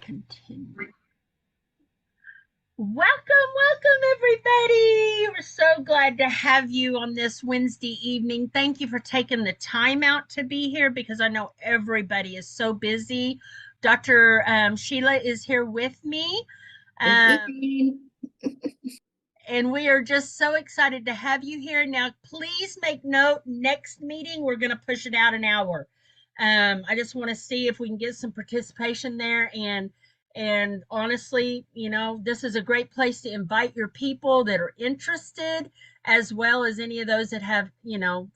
Continue. Welcome, everybody. We're so glad to have you on this Wednesday evening. Thank you for taking the time out to be here because I know everybody is so busy. Dr. Sheila is here with me. Good Um, evening. and we are just so excited to have you here. Now, please make note, next meeting, we're going to push it out an hour. I just want to see if we can get some participation there. And honestly, this is a great place to invite your people that are interested, as well as any of those that have,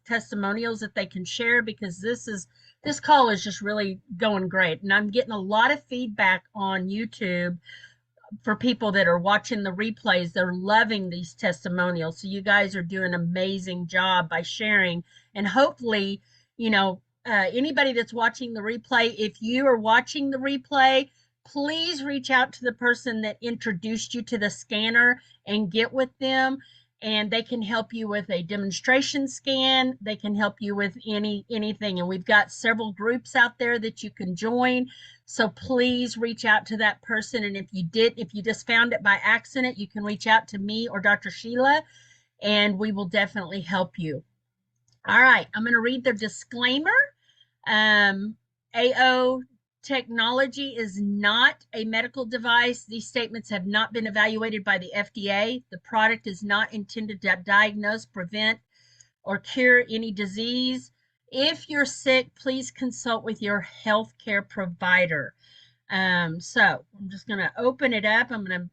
testimonials that they can share, because this call is just really going great. And I'm getting a lot of feedback on YouTube for people that are watching the replays. They're loving these testimonials. So you guys are doing an amazing job by sharing. And hopefully, anybody that's watching the replay, if you are watching the replay, please reach out to the person that introduced you to the scanner and get with them, and they can help you with a demonstration scan. They can help you with anything, and we've got several groups out there that you can join. So please reach out to that person. And if you just found it by accident, you can reach out to me or Dr. Sheila, and we will definitely help you. All right, I'm going to read the disclaimer. AO technology is not a medical device. These statements have not been evaluated by the FDA. The product is not intended to diagnose, prevent, or cure any disease. If you're sick, please consult with your healthcare provider. So I'm just going to open it up. I'm going to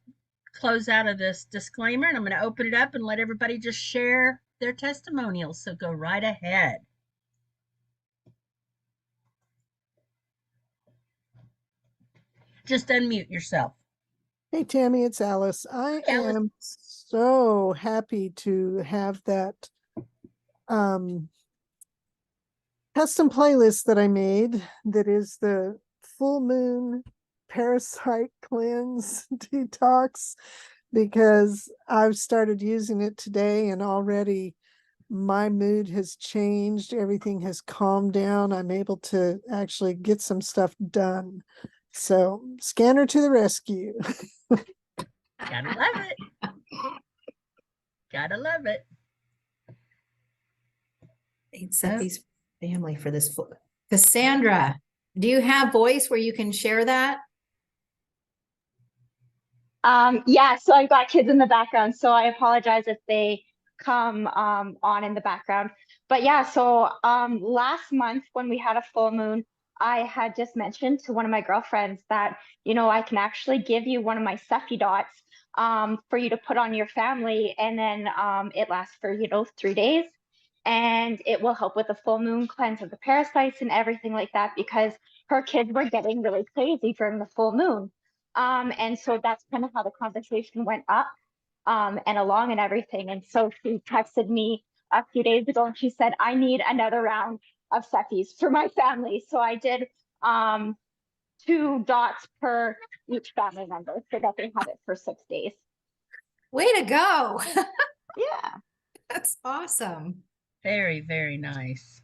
close out of this disclaimer, and I'm going to open it up and let everybody just share their testimonials. So go right ahead. Just unmute yourself. Hey, Tammy, it's Alice. I am so happy to have that custom playlist that I made that is the full moon parasite cleanse detox, because I've started using it today and already my mood has changed. Everything has calmed down. I'm able to actually get some stuff done. So, scanner to the rescue. Gotta love it. Gotta love it. Thanks, Sethie's family for this. Cassandra, do you have voice where you can share that? Yeah, so I've got kids in the background, so I apologize if they come on in the background. But yeah, so last month when we had a full moon, I had just mentioned to one of my girlfriends that, I can actually give you one of my Cephi dots for you to put on your family, and then it lasts for, 3 days. And it will help with the full moon cleanse of the parasites and everything like that, because her kids were getting really crazy during the full moon. And so that's kind of how the conversation went up and along and everything. And so she texted me a few days ago and she said, I need another round of Cephis for my family. So I did 2 dots per each family member so that they have it for 6 days. Way to go. Yeah. That's awesome. Very, very nice.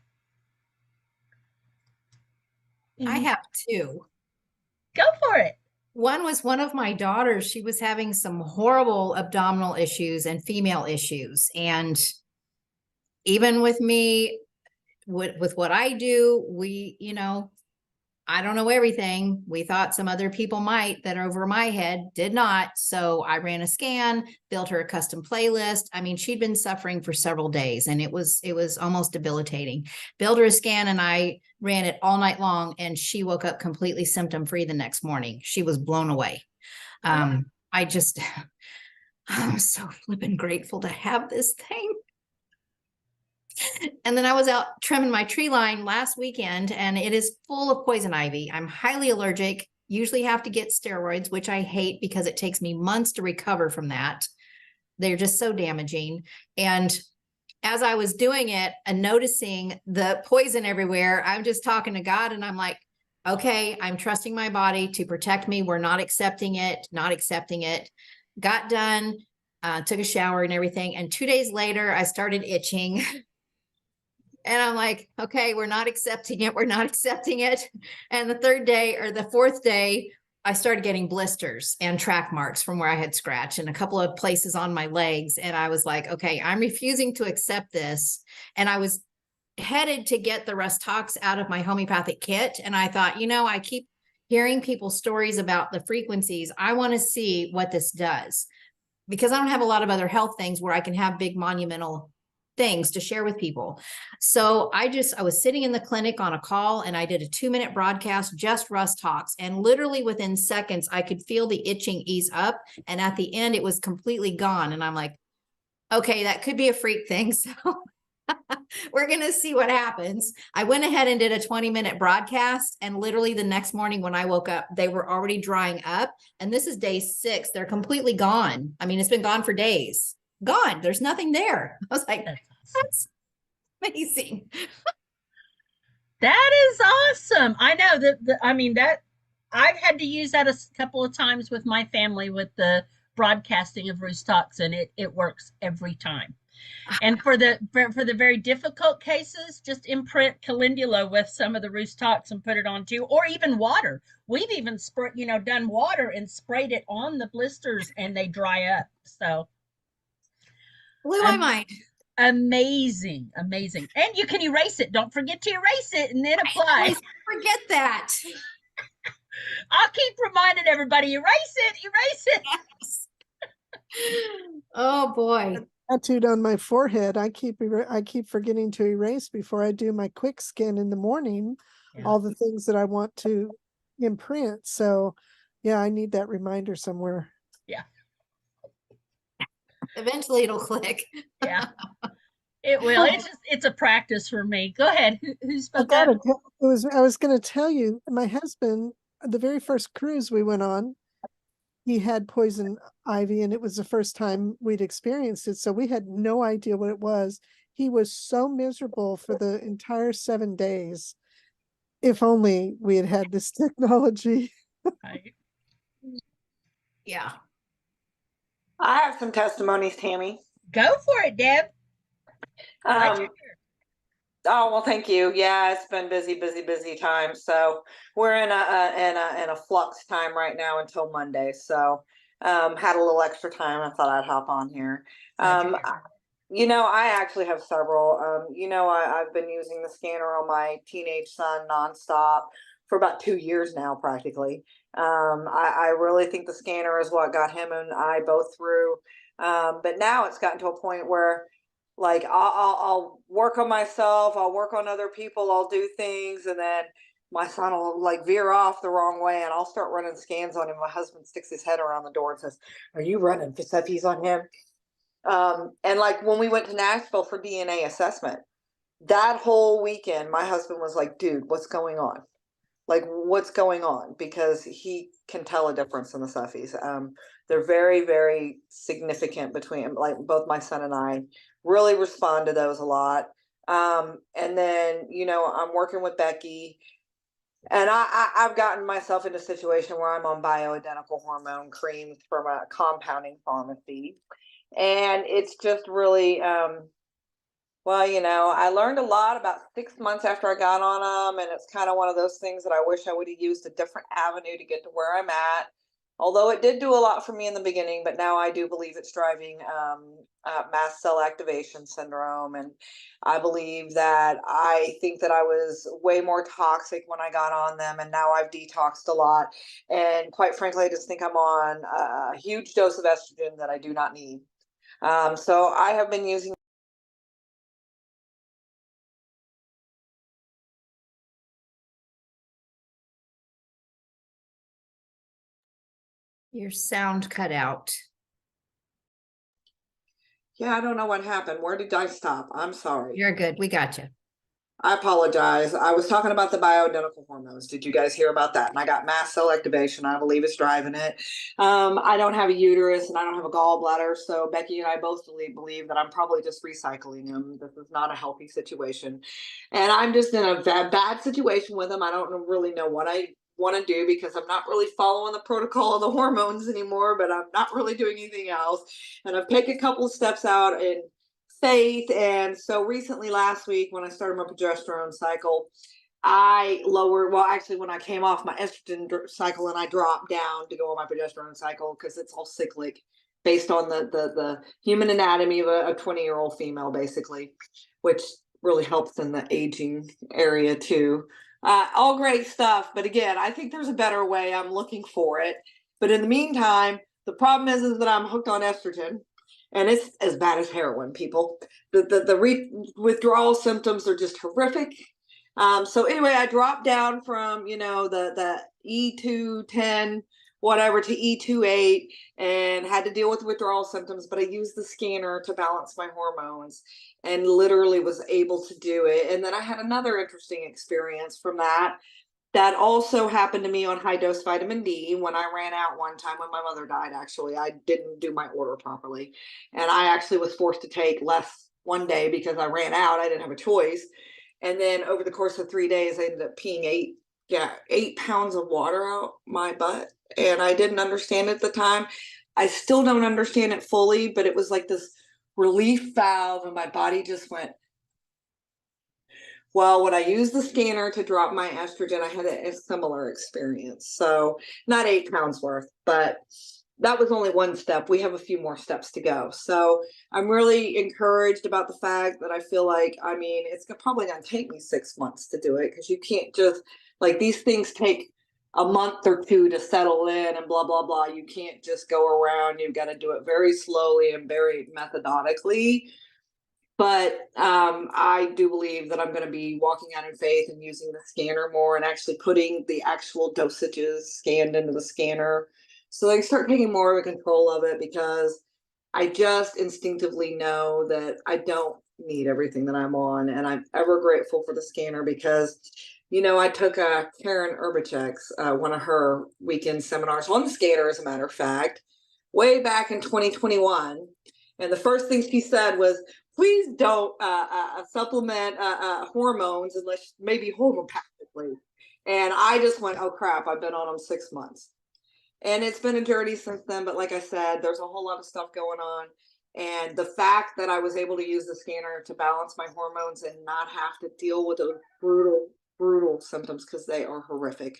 I have 2. Go for it. One was one of my daughters. She was having some horrible abdominal issues and female issues. And even with me, with what I do, we, I don't know everything. We thought some other people might that over my head did not. So I ran a scan, built her a custom playlist. I mean, she'd been suffering for several days and it was almost debilitating. Built her a scan and I ran it all night long, and she woke up completely symptom free the next morning. She was blown away. I'm so flippin' grateful to have this thing. And then I was out trimming my tree line last weekend, and it is full of poison ivy. I'm highly allergic, usually have to get steroids, which I hate because it takes me months to recover from that. They're just so damaging. And as I was doing it and noticing the poison everywhere, I'm just talking to God and I'm like, okay, I'm trusting my body to protect me. We're not accepting it, not accepting it. Got done, took a shower and everything. And 2 days later, I started itching. And I'm like, okay, we're not accepting it. We're not accepting it. And the 3rd day or the 4th day, I started getting blisters and track marks from where I had scratched and a couple of places on my legs. And I was like, okay, I'm refusing to accept this. And I was headed to get the Rustox out of my homeopathic kit. And I thought, I keep hearing people's stories about the frequencies. I want to see what this does because I don't have a lot of other health things where I can have big monumental things to share with people. So I was sitting in the clinic on a call and I did a 2-minute broadcast, just Rustox. And literally within seconds, I could feel the itching ease up. And at the end, it was completely gone. And I'm like, okay, that could be a freak thing. So we're going to see what happens. I went ahead and did a 20-minute broadcast. And literally the next morning when I woke up, they were already drying up. And this is day 6. They're completely gone. I mean, it's been gone for days. Gone. There's nothing there. I was like, that's amazing. That is awesome. I know that I've had to use that a couple of times with my family with the broadcasting of Roostox, and it works every time. And for the very difficult cases, just imprint calendula with some of the Roostox and put it on too, or even water. We've even done water and sprayed it on the blisters, and they dry up. So blew my mind. Amazing. And you can erase it. Don't forget to erase it and then apply. I always forget that. I'll keep reminding everybody, erase it. Yes. Oh boy. Tattooed on my forehead. I keep forgetting to erase before I do my quick scan in the morning, all the things that I want to imprint. So yeah, I need that reminder somewhere. Yeah. Eventually it'll click. Yeah. It will. It's a practice for me. Go ahead. Who spoke I up? was going to tell you, my husband, the very first cruise we went on, he had poison ivy and it was the first time we'd experienced it. So we had no idea what it was. He was so miserable for the entire 7 days. If only we had had this technology. Right. Yeah. I have some testimonies, Tammy. Go for it, Deb. Oh, well, thank you. Yeah, it's been busy time. So we're in a flux time right now until Monday. So had a little extra time. I thought I'd hop on here. I actually have several. I've been using the scanner on my teenage son nonstop for about 2 years now, practically. I really think the scanner is what got him and I both through. But now it's gotten to a point where, like, I'll work on myself, I'll work on other people, I'll do things, and then my son will like veer off the wrong way, and I'll start running scans on him. My husband sticks his head around the door and says, "Are you running Ficeppies on him?" And like when we went to Nashville for DNA assessment, that whole weekend, my husband was like, "Dude, what's going on? Like, what's going on?" Because he can tell a difference in the Cephies. They're very, very significant between, like, both my son and I really respond to those a lot. And then, I'm working with Becky, and I've gotten myself in a situation where I'm on bioidentical hormone creams from a compounding pharmacy. And it's just really, I learned a lot about 6 months after I got on them, and it's kind of one of those things that I wish I would have used a different avenue to get to where I'm at. Although it did do a lot for me in the beginning, but now I do believe it's driving mast cell activation syndrome. And I believe that I think that I was way more toxic when I got on them, and now I've detoxed a lot. And quite frankly, I just think I'm on a huge dose of estrogen that I do not need. So I have been using. Your sound cut out. Yeah, I don't know what happened. Where did I stop? I'm sorry. You're good. We got you. I apologize. I was talking about the bioidentical hormones. Did you guys hear about that? And I got mast cell activation. I believe it's driving it. I don't have a uterus and I don't have a gallbladder. So Becky and I both believe that I'm probably just recycling them. This is not a healthy situation. And I'm just in a bad situation with them. I don't really know what I want to do because I'm not really following the protocol of the hormones anymore, but I'm not really doing anything else. And I've taken a couple of steps out in faith. And so recently, last week, when I started my progesterone cycle, I lowered, well, actually, when I came off my estrogen cycle and I dropped down to go on my progesterone cycle, because it's all cyclic based on the human anatomy of a 20-year-old female, basically, which really helps in the aging area too. All great stuff. But again, I think there's a better way. I'm looking for it. But in the meantime, the problem is that I'm hooked on estrogen, and it's as bad as heroin, people. The withdrawal symptoms are just horrific. So anyway, I dropped down from, the E210 whatever to E28 and had to deal with withdrawal symptoms, but I used the scanner to balance my hormones and literally was able to do it. And then I had another interesting experience from that. That also happened to me on high dose vitamin D when I ran out one time when my mother died. Actually, I didn't do my order properly. And I actually was forced to take less one day because I ran out. I didn't have a choice. And then over the course of 3 days, I ended up peeing 8 pounds of water out my butt. And I didn't understand it at the time. I still don't understand it fully, but it was like this relief valve, and my body just went. Well, when I used the scanner to drop my estrogen, I had a similar experience. So not 8 pounds worth, but that was only one step. We have a few more steps to go. So I'm really encouraged about the fact that I feel like, it's probably going to take me 6 months to do it, because you can't just, like, these things take a month or two to settle in and blah, blah, blah. You can't just go around. You've got to do it very slowly and very methodically. But I do believe that I'm going to be walking out in faith and using the scanner more and actually putting the actual dosages scanned into the scanner, so I can start taking more of a control of it, because I just instinctively know that I don't need everything that I'm on. And I'm ever grateful for the scanner, because, I took Karen Urbachek's, one of her weekend seminars on the scanner, as a matter of fact, way back in 2021. And the first thing she said was, please don't supplement hormones unless maybe homeopathically. And I just went, oh crap, I've been on them 6 months. And it's been a journey since then. But like I said, there's a whole lot of stuff going on. And the fact that I was able to use the scanner to balance my hormones and not have to deal with those brutal symptoms, because they are horrific.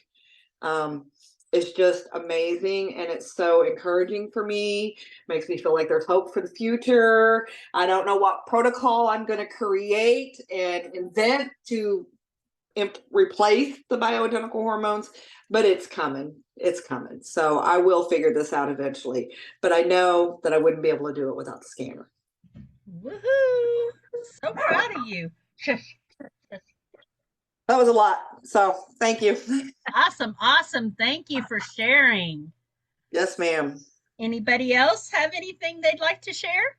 It's just amazing, and it's so encouraging for me. Makes me feel like there's hope for the future. I don't know what protocol I'm going to create and invent to replace the bioidentical hormones, but it's coming. It's coming. So I will figure this out eventually, but I know that I wouldn't be able to do it without the scanner. Woohoo! So proud of you. That was a lot. So thank you. Awesome. Thank you for sharing. Yes, ma'am. Anybody else have anything they'd like to share?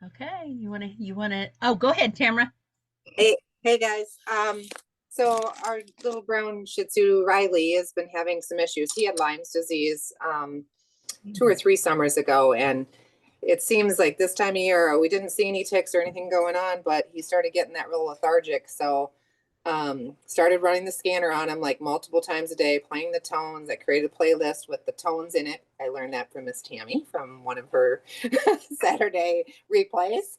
Okay, you wanna, oh, go ahead, Tamara. Hey guys. So our little brown Shih Tzu Riley has been having some issues. He had Lyme's disease 2 or 3 summers ago, and it seems like this time of year we didn't see any ticks or anything going on, but he started getting that real lethargic. So started running the scanner on him like multiple times a day, playing the tones. I created a playlist with the tones in it. I learned that from Miss Tammy from one of her Saturday replays.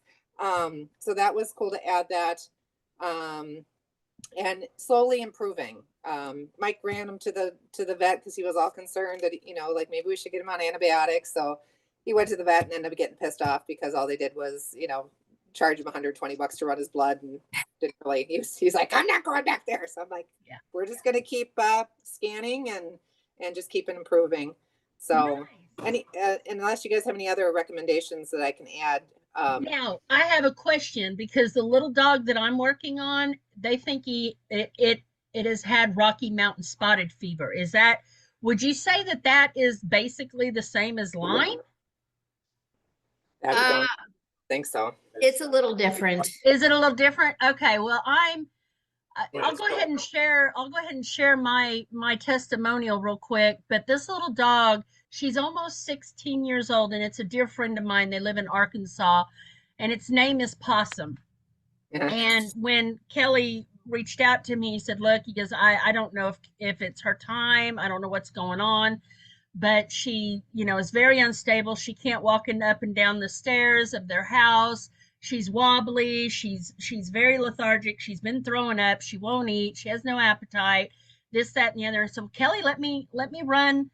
So that was cool to add that. And slowly improving. Mike ran him to the vet because he was all concerned that, like maybe we should get him on antibiotics. So he went to the vet and ended up getting pissed off because all they did was, charge him $120 to run his blood, and didn't really, he's like, I'm not going back there. So I'm like, yeah, we're just going to keep scanning and just keep improving. So nice. Unless you guys have any other recommendations that I can add. Now I have a question, because the little dog that I'm working on, they think it has had Rocky Mountain spotted fever. Would you say that is basically the same as Lyme? I don't think so. It's a little different. Is it a little different? Okay, well, I'll go ahead and share my testimonial real quick. But this little dog, she's almost 16 years old, and it's a dear friend of mine. They live in Arkansas, and its name is Possum. Yeah. And when Kelly reached out to me, he said, look, he goes, I don't know if it's her time. I don't know what's going on, but she, is very unstable. She can't walk up and down the stairs of their house. She's wobbly. She's very lethargic. She's been throwing up. She won't eat. She has no appetite. This, that, and the other. So Kelly, let me run,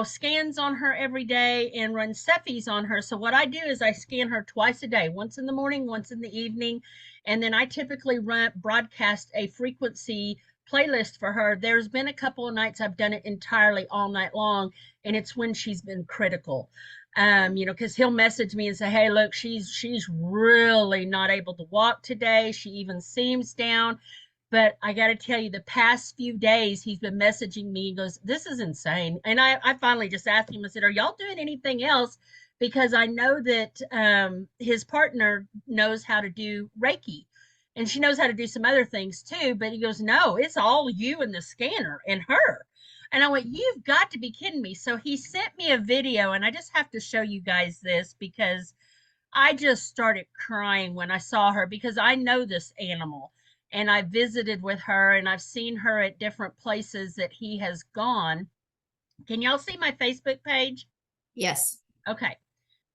scans on her every day and run Cephis on her. So what I do is I scan her twice a day, once in the morning, once in the evening, and then I typically broadcast a frequency playlist for her. There's been a couple of nights I've done it entirely all night long, and it's when she's been critical. Because he'll message me and say, "Hey, look, she's really not able to walk today. She even seems down." But I got to tell you, the past few days, he's been messaging me. He goes, "This is insane." And I finally just asked him, I said, "Are y'all doing anything else?" Because I know that his partner knows how to do Reiki, and she knows how to do some other things too. But he goes, "No, it's all you and the scanner and her." And I went, "You've got to be kidding me." So he sent me a video, and I just have to show you guys this because I just started crying when I saw her, because I know this animal and I visited with her and I've seen her at different places that he has gone. Can y'all see my Facebook page? Yes. Okay.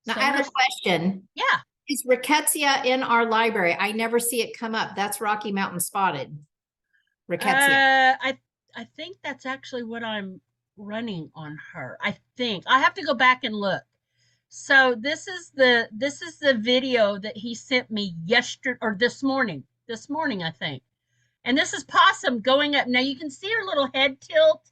Now So I have a question. yeah. Is rickettsia in our library? I never see it come up. That's Rocky Mountain spotted. Rickettsia. I think that's actually what I'm running on her. I think I have to go back and look. So this is the video that he sent me yesterday or this morning. This morning, I think. And this is Possum going up. Now you can see her little head tilt.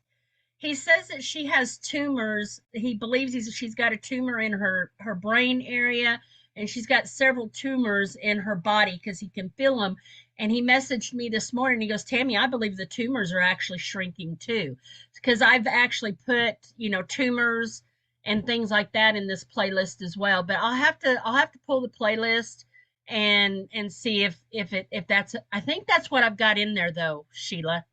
He says that she has tumors. He believes she's got a tumor in her brain area, and she's got several tumors in her body because he can feel them. And he messaged me this morning. He goes, "Tammy, I believe the tumors are actually shrinking too, because I've actually put tumors and things like that in this playlist as well. But I'll have to pull the playlist and see if that's, I think that's what I've got in there though, Sheila.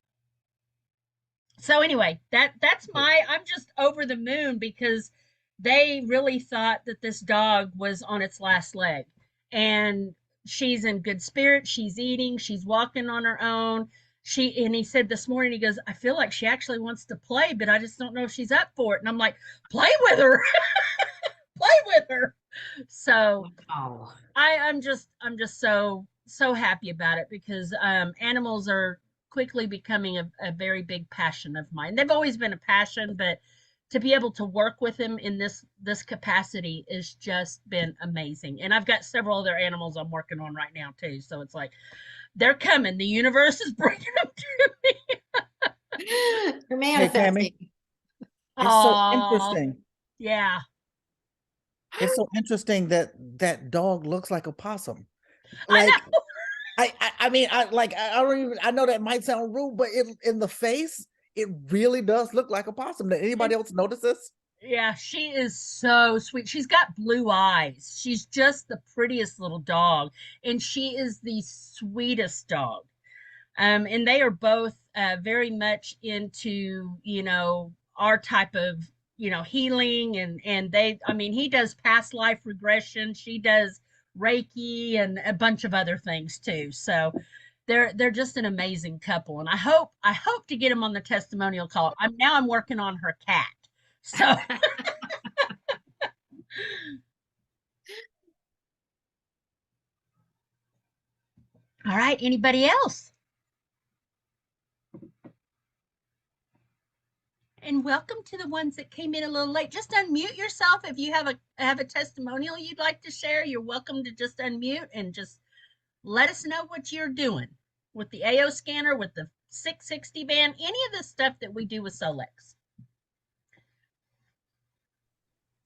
So anyway, that's I'm just over the moon because they really thought that this dog was on its last leg. And she's in good spirits, she's eating, she's walking on her own. And he said this morning, he goes, "I feel like she actually wants to play, but I just don't know if she's up for it." And I'm like, "Play with her." Play with her. So Oh. I'm just so happy about it because animals are quickly becoming a very big passion of mine. They've always been a passion, but to be able to work with them in this capacity has just been amazing. And I've got several other animals I'm working on right now too. So it's like they're coming. The universe is bringing them to me. You're Hey, Tammy, manifesting. it's so Oh, interesting. yeah. It's so interesting that that dog looks like a possum. I Like, know. I mean, I don't even, I know that might sound rude, but in the face, it really does look like a possum. Did anybody else notice this? Yeah, she is so sweet. She's got blue eyes. She's just the prettiest little dog, and she is the sweetest dog. And they are both very much into, our type of, healing, and I mean, he does past life regression. She does Reiki and a bunch of other things too. So they're just an amazing couple, and I hope to get them on the testimonial call. I'm working on her cat. So all right, anybody else? And welcome to the ones that came in a little late. Just unmute yourself if you have a testimonial you'd like to share. You're welcome to just unmute and just let us know what you're doing with the AO scanner, with the 660 band, any of the stuff that we do with Solex.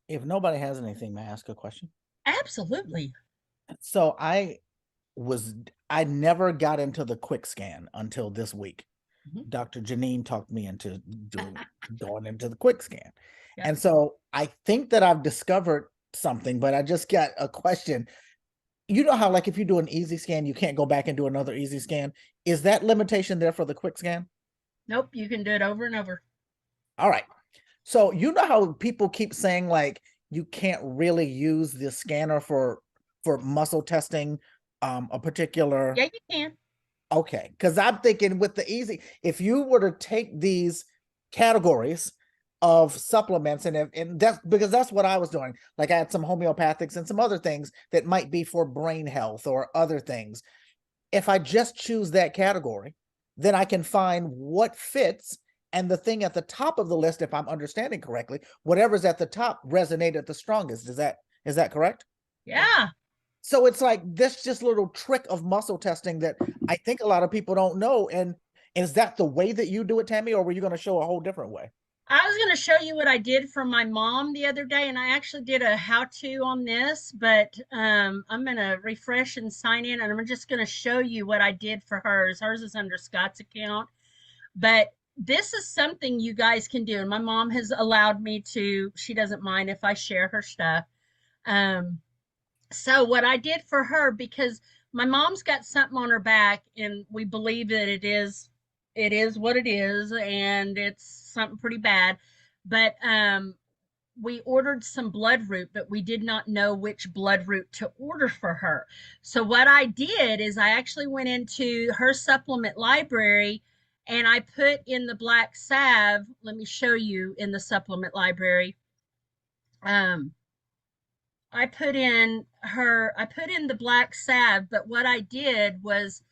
If nobody has anything, may I ask a question? Absolutely. So I never got into the quick scan until this week. Mhm. Dr. Janine talked me into going into the quick scan. Yep. And so I think that I've discovered something, but I just got a question. You know how, like, if you do an easy scan, you can't go back and do another easy scan. Is that limitation there for the quick scan? Nope, you can do it over and over. All right. So you know how people keep saying, like, you can't really use the scanner for muscle testing, a particular. Yeah, you can. Okay, because I'm thinking with the easy, if you were to take these categories of supplements, and that's because that's what I was doing. Like I had some homeopathics and some other things that might be for brain health or other things. If I just choose that category, then I can find what fits, and the thing at the top of the list, if I'm understanding correctly, whatever's at the top resonated the strongest. Is that correct? Yeah. So it's like this just little trick of muscle testing that I think a lot of people don't know. And is that the way that you do it, Tammy, or were you going to show a whole different way? I was going to show you what I did for my mom the other day, and I actually did a how-to on this, but I'm going to refresh and sign in, and I'm just going to show you what I did for hers. Hers is under Scott's account, but this is something you guys can do. And my mom has allowed me to, she doesn't mind if I share her stuff. Um, so what I did for her, because my mom's got something on her back, and we believe that it is what it is, and it's something pretty bad. But we ordered some blood root, but we did not know which blood root to order for her. So what I did is I actually went into her supplement library, and I put in the black salve. Let me show you in the supplement library. Um, I put in the black salve, but what I did was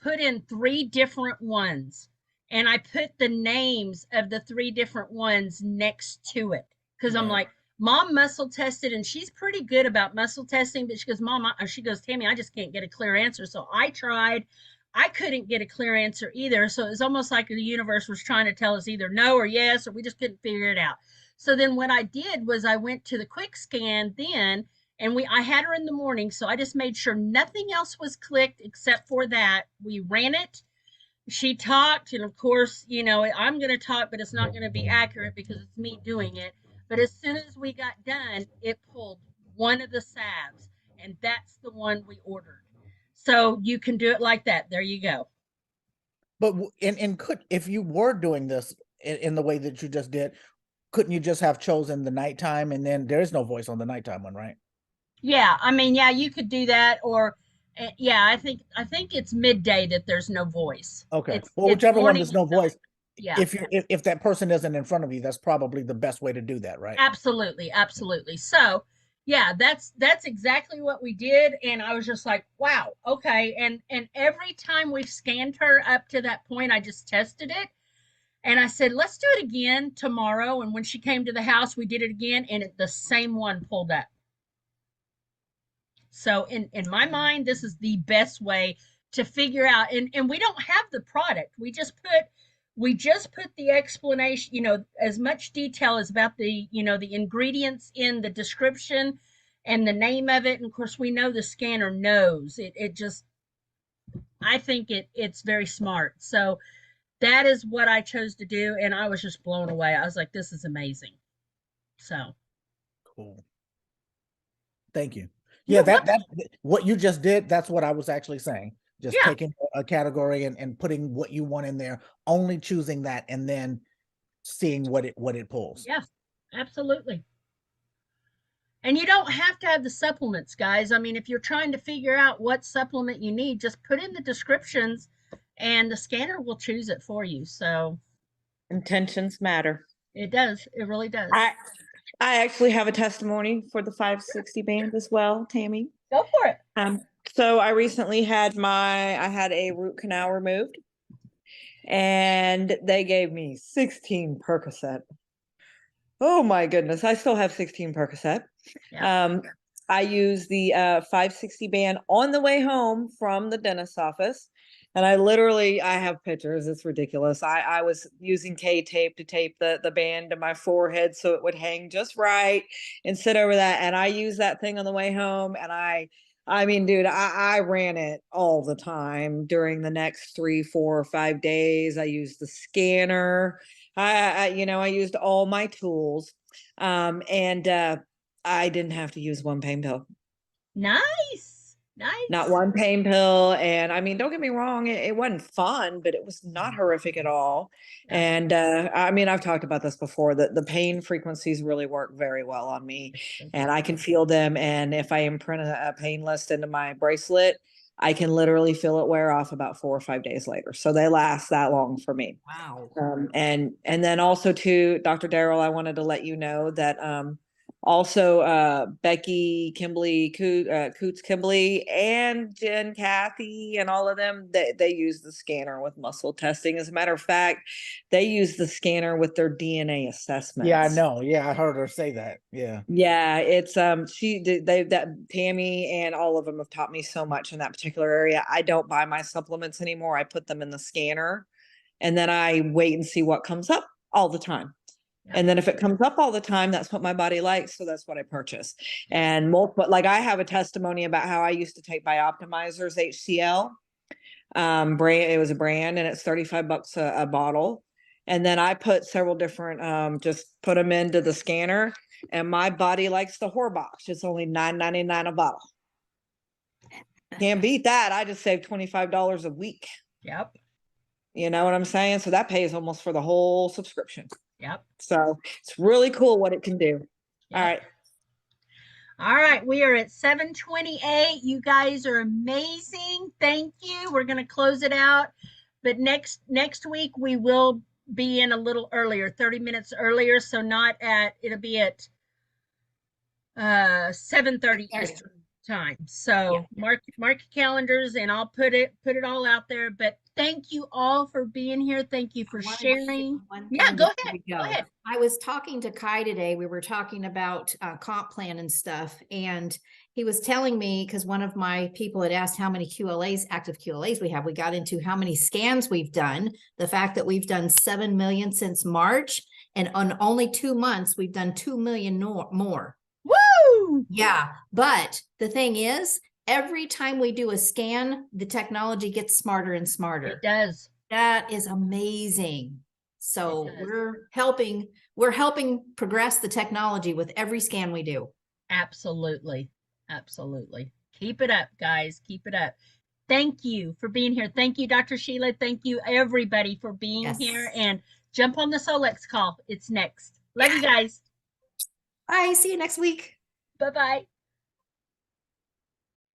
put in three different ones, and I put the names of the three different ones next to it. Cause I'm Right. like, mom muscle tested, and she's pretty good about muscle testing, but she goes, she goes, Tammy, I just can't get a clear answer. So I tried, I couldn't get a clear answer either. So it's almost like the universe was trying to tell us either no or yes, or we just couldn't figure it out. So then what I did was I went to the quick scan then, and I had her in the morning, so I just made sure nothing else was clicked except for that. We ran it. She talked, and of course, I'm going to talk, but it's not going to be accurate because it's me doing it. But as soon as we got done, it pulled one of the salves, and that's the one we ordered. So you can do it like that. There you go. But and could, if you were doing this in the way that you just did, couldn't you just have chosen the nighttime, and then there is no voice on the nighttime one, right? Yeah, I mean, yeah, you could do that, or yeah, I think it's midday that there's no voice. Okay. It's Well, it's whichever one morning there's no until voice, yeah. if that person isn't in front of you, that's probably the best way to do that, right? Absolutely, absolutely. So, yeah, that's exactly what we did, and I was just like, wow, okay. And every time we've scanned her up to that point, I just tested it, and I said, let's do it again tomorrow. And when she came to the house, we did it again, and the same one pulled up. So in my mind, this is the best way to figure out. And we don't have the product. We just put the explanation, as much detail as about the ingredients in the description and the name of it. And of course, we know the scanner knows it. It just, I think it's very smart. So that is what I chose to do, and I was just blown away. I was like, this is amazing. So Cool. Thank you. Yeah, you're that welcome. what you just did, that's what I was actually saying. Just Yeah. taking a category and putting what you want in there, only choosing that, and then seeing what it pulls. Yeah, absolutely. And you don't have to have the supplements, guys. I mean, if you're trying to figure out what supplement you need, just put in the descriptions and the scanner will choose it for you. So Intentions matter. it does. It really does. I actually have a testimony for the 560 band as well, Tammy. Go for it. So I recently had I had a root canal removed, and they gave me 16 Percocet. Oh my goodness, I still have 16 Percocet. Yeah. I use the 560 band on the way home from the dentist's office. And I have pictures. It's ridiculous. I was using K-tape to tape the band to my forehead so it would hang just right and sit over that. And I used that thing on the way home. And I mean, dude, I ran it all the time during the next 3, 4, or 5 days. I used the scanner. I used all my tools. And I didn't have to use one pain pill. Nice. Not one pain pill. And I mean, don't get me wrong, it wasn't fun, but it was not horrific at all. Yeah. And I mean, I've talked about this before, that the pain frequencies really work very well on me, and I can feel them. And if I imprint a pain list into my bracelet, I can literally feel it wear off about 4 or 5 days later. So they last that long for me. Wow. And then also too, Dr. Darrell, I wanted to let you know that also Becky, Coots Kimberly, and Jen, Kathy, and all of them, they use the scanner with muscle testing. As a matter of fact, they use the scanner with their DNA assessments. Yeah, I know. Yeah, I heard her say that. Yeah. Yeah, it's that Tammy and all of them have taught me so much in that particular area. I don't buy my supplements anymore. I put them in the scanner and then I wait and see what comes up all the time. Yep. And then if it comes up all the time, that's what my body likes. So that's what I purchase. And multiple, like I have a testimony about how I used to take Bioptimizers HCL brand. It was a brand and it's $35 a bottle. And then I put several different, just put them into the scanner and my body likes the Horbox. It's only $9.99 a bottle. Can't beat that. I just saved $25 a week. Yep. You know what I'm saying? So that pays almost for the whole subscription. Yep. So it's really cool what it can do. Yep. All right. All right, we are at 7:28. You guys are amazing. Thank you. We're going to close it out. But next week we will be in a little earlier, 30 minutes earlier, so not at it'll be at 7:30 Eastern time. So mark your calendars and I'll put it all out there. But thank you all for being here. Thank you for sharing. Yeah, go ahead. Go ahead. I was talking to Kai today. We were talking about comp plan and stuff. And he was telling me, because one of my people had asked how many QLAs, active QLAs we have. We got into how many scans we've done. The fact that we've done 7 million since March. And on only 2 months, we've done 2 million more. Woo! Yeah. But the thing is, every time we do a scan, the technology gets smarter and smarter. It does. That is amazing. So we're helping progress the technology with every scan we do. Absolutely. Absolutely. Keep it up, guys. Keep it up. Thank you for being here. Thank you, Dr. Sheila. Thank you, everybody, for being here. And jump on the Solex call. It's next. Love you guys. Bye. See you next week. Bye-bye.